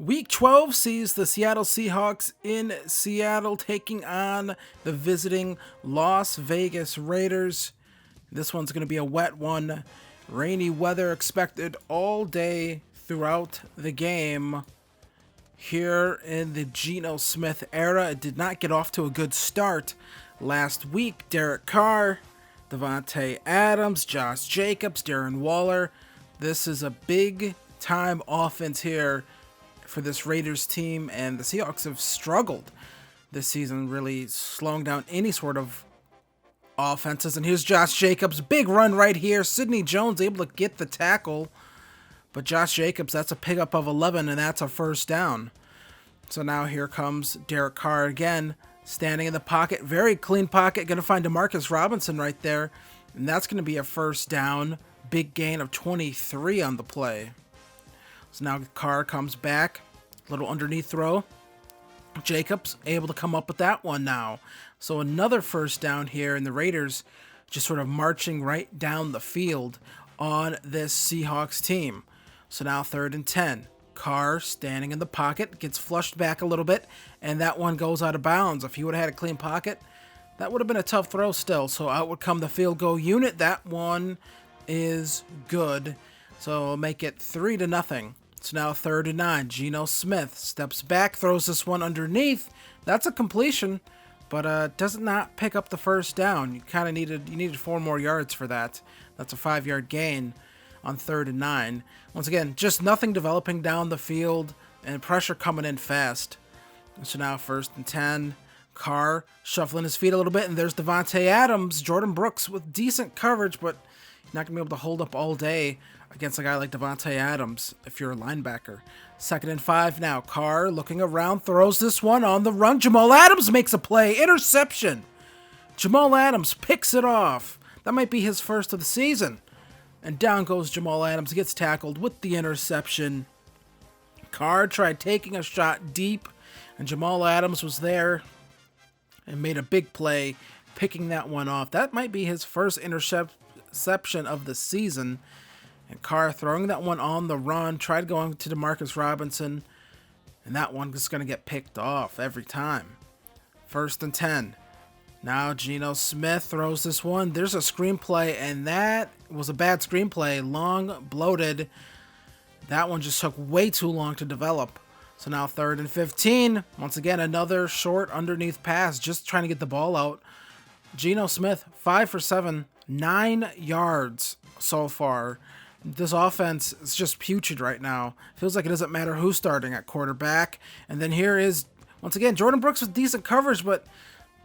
Week 12 sees the Seattle Seahawks in Seattle taking on the visiting Las Vegas Raiders. This one's going to be a wet one. Rainy weather expected all day throughout the game. Here in the Geno Smith era, it did not get off to a good start. Last week, Derek Carr, Davante Adams, Josh Jacobs, Darren Waller. This is a big time offense here for this Raiders team, and the Seahawks have struggled this season, really slowing down any sort of offenses. And here's Josh Jacobs, big run right here. Sidney Jones able to get the tackle, but Josh Jacobs, that's a pickup of 11, and that's a first down. So now here comes Derek Carr again, standing in the pocket, very clean pocket, going to find DeMarcus Robinson right there, and that's going to be a first down. Big gain of 23 on the play. So now Carr comes back, little underneath throw. Jacobs able to come up with that one now. So another first down here, and the Raiders just sort of marching right down the field on this Seahawks team. So now 3rd and 10. Carr standing in the pocket, gets flushed back a little bit, and that one goes out of bounds. If he would have had a clean pocket, that would have been a tough throw still. So out would come the field goal unit. That one is good. So we'll make it 3-0. It's now 3rd and 9. Geno Smith steps back, throws this one underneath. That's a completion, but does not pick up the first down. You needed 4 more yards for that. That's a 5-yard gain on 3rd and 9. Once again, just nothing developing down the field and pressure coming in fast. So now 1st and 10. Carr shuffling his feet a little bit, and there's Davante Adams, Jordan Brooks with decent coverage, but he's not going to be able to hold up all day against a guy like Davante Adams if you're a linebacker. 2nd and 5 now. Carr looking around, throws this one on the run. Jamal Adams makes a play. Interception. Jamal Adams picks it off. That might be his first of the season. And down goes Jamal Adams. He gets tackled with the interception. Carr tried taking a shot deep, and Jamal Adams was there and made a big play, picking that one off. That might be his first interception of the season. And Carr throwing that one on the run, tried going to DeMarcus Robinson, and that one is going to get picked off every time. 1st and 10. Now Geno Smith throws this one. There's a screenplay, and that was a bad screenplay. Long, bloated. That one just took way too long to develop. So now 3rd and 15. Once again, another short underneath pass, just trying to get the ball out. Geno Smith, 5 for 7, 9 yards so far. This offense is just putrid right now. Feels like it doesn't matter who's starting at quarterback. And then here is, once again, Jordan Brooks with decent coverage, but,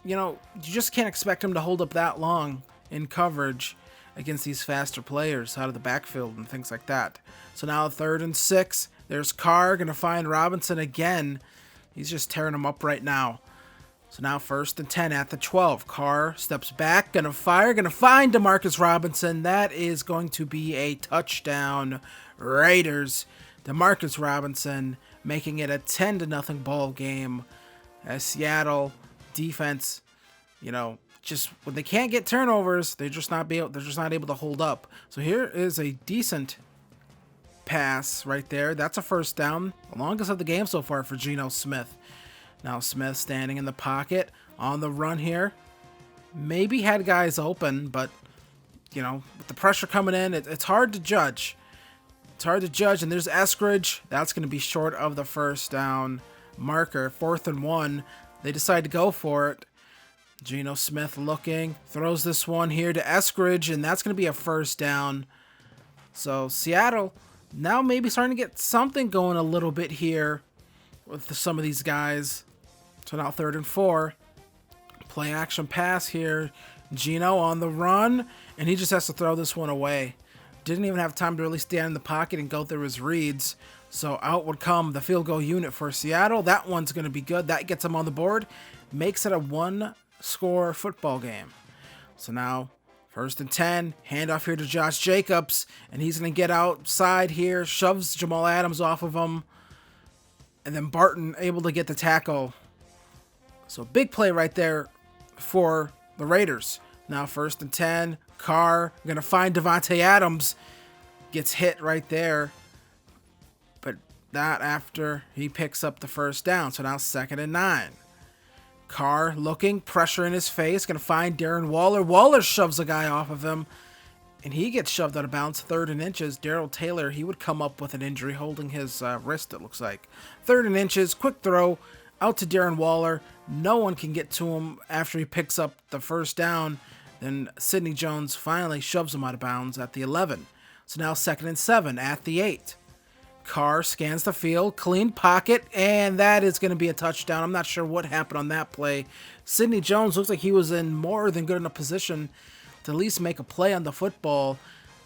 you just can't expect him to hold up that long in coverage against these faster players out of the backfield and things like that. So now 3rd and 6. There's Carr, going to find Robinson again. He's just tearing him up right now. So now 1st and 10 at the 12. Carr steps back, going to fire, going to find DeMarcus Robinson. That is going to be a touchdown. Raiders. DeMarcus Robinson making it a 10-0 ball game. As Seattle defense, just when they can't get turnovers, they're just not able to hold up. So here is a decent pass right there. That's a first down. The longest of the game so far for Geno Smith. Now Smith standing in the pocket on the run here. Maybe had guys open, but, with the pressure coming in, it's hard to judge. It's hard to judge, and there's Eskridge. That's going to be short of the first down marker. 4th and 1. They decide to go for it. Geno Smith looking. Throws this one here to Eskridge, and that's going to be a first down. So Seattle now maybe starting to get something going a little bit here with some of these guys. So now 3rd and 4. Play action pass here. Geno on the run, and he just has to throw this one away. Didn't even have time to really stand in the pocket and go through his reads. So out would come the field goal unit for Seattle. That one's going to be good. That gets them on the board. Makes it a 1-score football game. So now 1st and 10. Handoff here to Josh Jacobs, and he's going to get outside here. Shoves Jamal Adams off of him. And then Barton able to get the tackle. So big play right there for the Raiders. Now 1st and 10. Carr going to find Davante Adams. Gets hit right there. But that after he picks up the first down. So now 2nd and 9. Carr looking, pressure in his face, going to find Darren Waller. Waller shoves a guy off of him, and he gets shoved out of bounds. 3rd and inches. Darrell Taylor, he would come up with an injury holding his wrist, it looks like. 3rd and inches, quick throw out to Darren Waller. No one can get to him after he picks up the first down. Then Sidney Jones finally shoves him out of bounds at the 11. So now 2nd and 7 at the 8. Carr scans the field, clean pocket, and that is going to be a touchdown. I'm not sure what happened on that play. Sidney Jones looks like he was in more than good enough position to at least make a play on the football.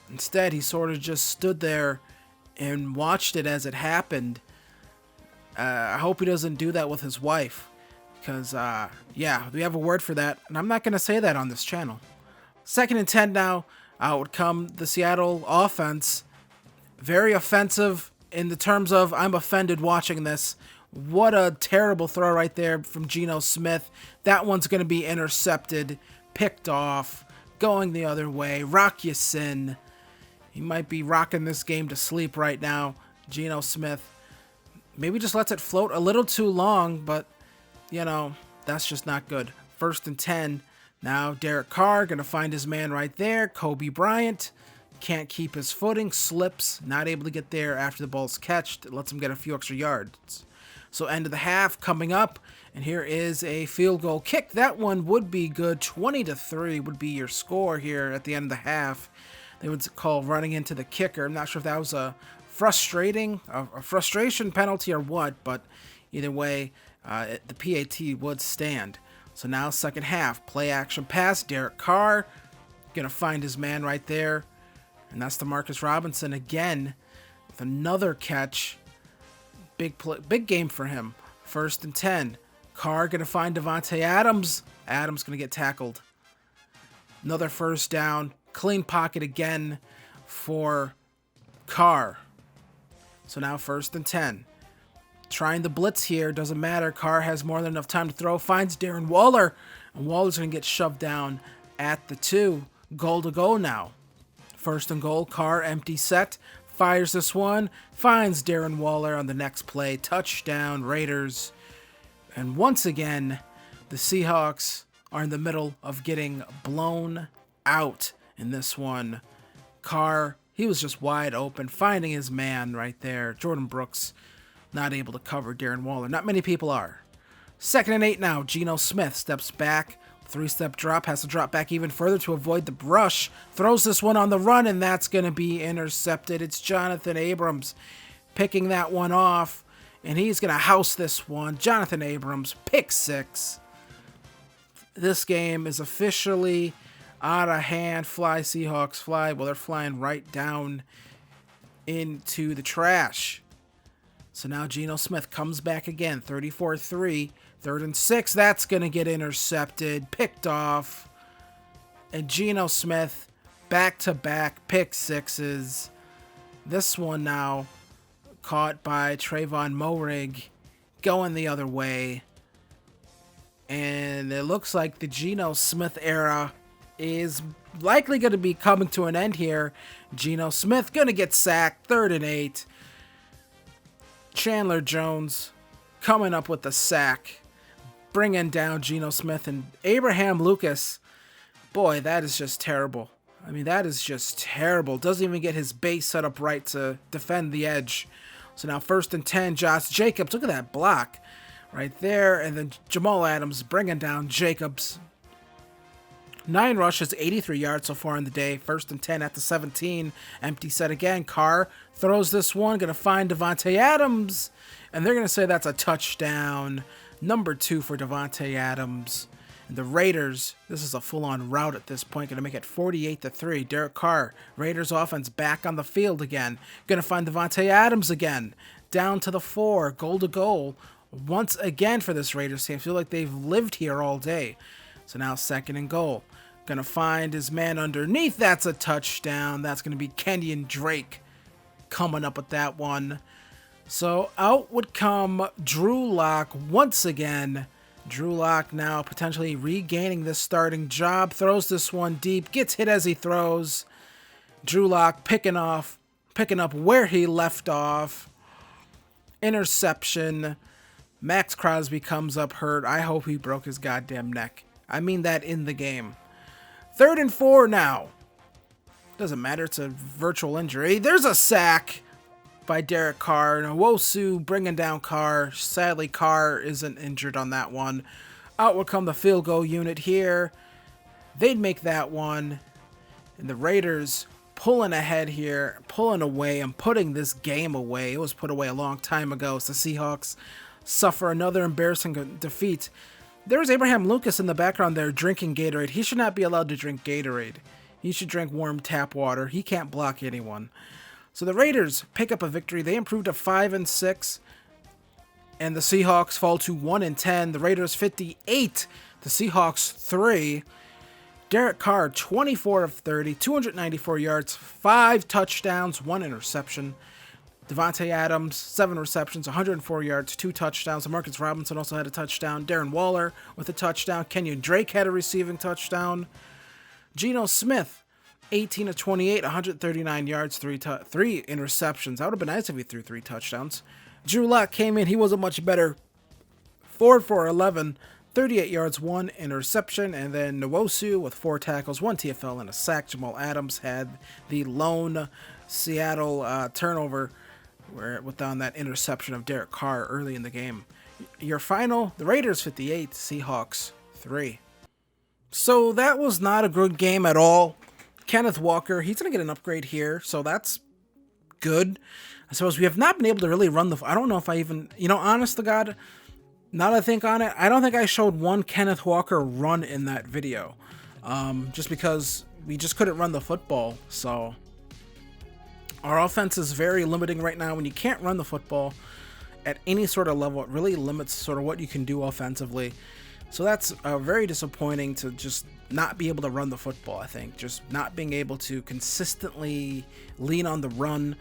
Instead, he sort of just stood there and watched it as it happened. I hope he doesn't do that with his wife, because, yeah, we have a word for that, and I'm not going to say that on this channel. 2nd and 10 now. Out would come the Seattle offense. Very offensive in the terms of I'm offended watching this. What a terrible throw right there from Geno Smith. That one's going to be intercepted, picked off, going the other way. Rock ya sin. He might be rocking this game to sleep right now. Geno Smith maybe just lets it float a little too long, but, you know, that's just not good. 1st and 10. Now Derek Carr going to find his man right there. Kobe Bryant can't keep his footing, slips, not able to get there after the ball's catched. It lets him get a few extra yards. So end of the half coming up, and here is a field goal kick. That one would be good. 20-3 would be your score here at the end of the half. They would call running into the kicker. I'm not sure if that was a frustration penalty or what, but either way, the PAT would stand. So now 2nd half, play action pass. Derek Carr going to find his man right there. And that's DeMarcus Robinson again with another catch. Big game for him. 1st and 10. Carr going to find Davante Adams. Adams going to get tackled. Another first down. Clean pocket again for Carr. So now 1st and 10. Trying the blitz here. Doesn't matter. Carr has more than enough time to throw. Finds Darren Waller. And Waller's going to get shoved down at the 2. Goal to go now. 1st and goal. Carr empty set. Fires this one. Finds Darren Waller on the next play. Touchdown Raiders. And once again, the Seahawks are in the middle of getting blown out in this one. Carr, he was just wide open. Finding his man right there. Jordan Brooks not able to cover Darren Waller. Not many people are. 2nd and 8 now. Geno Smith steps back. 3-step drop. Has to drop back even further to avoid the brush. Throws this one on the run, and that's going to be intercepted. It's Jonathan Abrams picking that one off, and he's going to house this one. Jonathan Abrams, pick 6. This game is officially out of hand. Fly, Seahawks, fly. Well, they're flying right down into the trash. So now Geno Smith comes back again, 34-3, 3rd and 6. That's going to get intercepted, picked off. And Geno Smith, back-to-back pick 6s. This one now caught by Trayvon Moehrig, going the other way. And it looks like the Geno Smith era is likely going to be coming to an end here. Geno Smith going to get sacked, 3rd and 8. Chandler Jones coming up with the sack, bringing down Geno Smith. And Abraham Lucas, boy, that is just terrible. I mean, that is just terrible. Doesn't even get his base set up right to defend the edge. So now 1st and 10, Josh Jacobs. Look at that block right there. And then Jamal Adams bringing down Jacobs. 9 rushes, 83 yards so far in the day. 1st and 10 at the 17. Empty set again. Carr throws this one. Going to find Davante Adams. And they're going to say that's a touchdown. Number 2 for Davante Adams. And the Raiders, this is a full-on rout at this point. Going to make it 48-3. Derek Carr, Raiders offense back on the field again. Going to find Davante Adams again. Down to the 4. Goal to goal. Once again for this Raiders team. I feel like they've lived here all day. So now 2nd and goal. Going to find his man underneath. That's a touchdown. That's going to be Kenyon Drake coming up with that one. So out would come Drew Lock once again. Drew Lock now potentially regaining this starting job. Throws this one deep. Gets hit as he throws. Drew Lock picking up where he left off. interception. Max Crosby comes up hurt. I hope he broke his goddamn neck. I mean that in the game. 3rd and 4 now. Doesn't matter. It's a virtual injury. There's a sack by Derek Carr. Nwosu bringing down Carr. Sadly, Carr isn't injured on that one. Out would come the field goal unit here. They'd make that one. And the Raiders pulling ahead here, pulling away and putting this game away. It was put away a long time ago. So the Seahawks suffer another embarrassing defeat. There's Abraham Lucas in the background there drinking Gatorade. He should not be allowed to drink Gatorade. He should drink warm tap water. He can't block anyone. So the Raiders pick up a victory. They improve to 5-6. And the Seahawks fall to 1-10. The Raiders 58. The Seahawks 3. Derek Carr 24 of 30. 294 yards. 5 touchdowns. 1 interception. Devontae Adams, 7 receptions, 104 yards, 2 touchdowns. Marcus Robinson also had a touchdown. Darren Waller with a touchdown. Kenyon Drake had a receiving touchdown. Geno Smith, 18 of 28, 139 yards, 3 interceptions. That would have been nice if he threw 3 touchdowns. Drew Lock came in. He wasn't much better. 4 for 11, 38 yards, 1 interception. And then Nwosu with 4 tackles, 1 TFL, and a sack. Jamal Adams had the lone Seattle turnover with on that interception of Derek Carr early in the game. Your final, the Raiders 58, Seahawks 3. So that was not a good game at all. Kenneth Walker, he's going to get an upgrade here, so that's good. I suppose we have not been able to really run the... I don't know if I even... honest to God, now that I think on it, I don't think I showed one Kenneth Walker run in that video. Just because we just couldn't run the football, so... Our offense is very limiting right now. When you can't run the football at any sort of level, it really limits sort of what you can do offensively. So that's very disappointing to just not be able to run the football, I think. Just not being able to consistently lean on the run.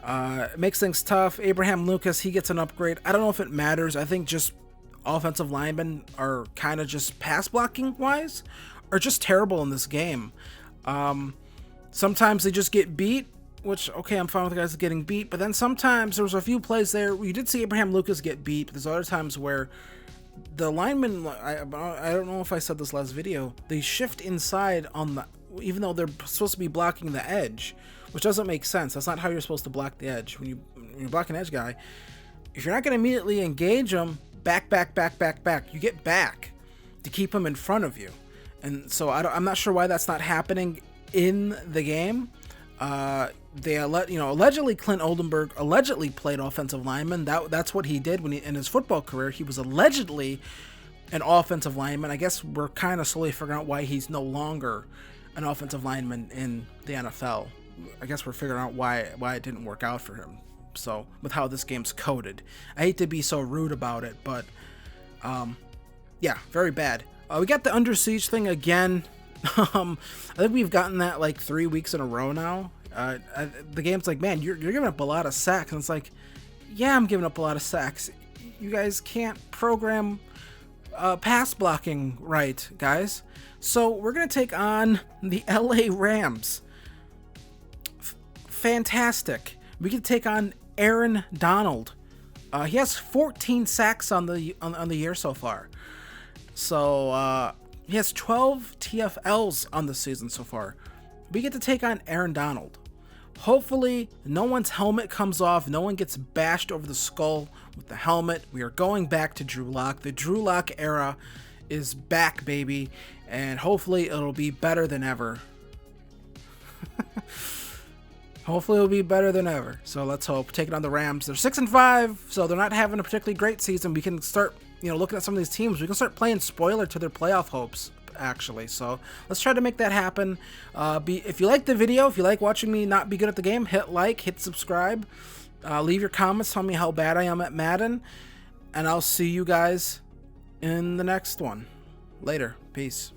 It makes things tough. Abraham Lucas, he gets an upgrade. I don't know if it matters. I think just offensive linemen are kind of just pass blocking wise are just terrible in this game. Sometimes they just get beat. Which, okay, I'm fine with the guys getting beat, but then sometimes there was a few plays there where you did see Abraham Lucas get beat, but there's other times where the linemen, I don't know if I said this last video, they shift inside on the, even though they're supposed to be blocking the edge, which doesn't make sense. That's not how you're supposed to block the edge. When you block an edge guy, if you're not going to immediately engage them, back, you get back to keep them in front of you. And so I'm not sure why that's not happening in the game. Allegedly Clint Oldenburg allegedly played offensive lineman. That's what he did when in his football career. He was allegedly an offensive lineman. I guess we're kind of slowly figuring out why he's no longer an offensive lineman in the NFL. I guess we're figuring out why it didn't work out for him. So with how this game's coded, I hate to be so rude about it, but yeah, very bad. We got the Under Siege thing again. I think we've gotten that like 3 weeks in a row now. The game's like, man, you're giving up a lot of sacks. And it's like, yeah, I'm giving up a lot of sacks. You guys can't program pass blocking right, guys. So we're going to take on the LA Rams. Fantastic. We can take on Aaron Donald. He has 14 sacks on the year so far. So he has 12 TFLs on the season so far. We get to take on Aaron Donald. Hopefully, no one's helmet comes off. No one gets bashed over the skull with the helmet. We are going back to Drew Lock. The Drew Lock era is back, baby. And hopefully, it'll be better than ever. Hopefully, it'll be better than ever. So let's hope. Taking on the Rams. They're 6-5, so they're not having a particularly great season. We can start, looking at some of these teams. We can start playing spoiler to their playoff hopes, actually. So let's try to make that happen. If you like the video, if you like watching me not be good at the game, hit like, hit subscribe, leave your comments, tell me how bad I am at Madden, and I'll see you guys in the next one. Later. Peace.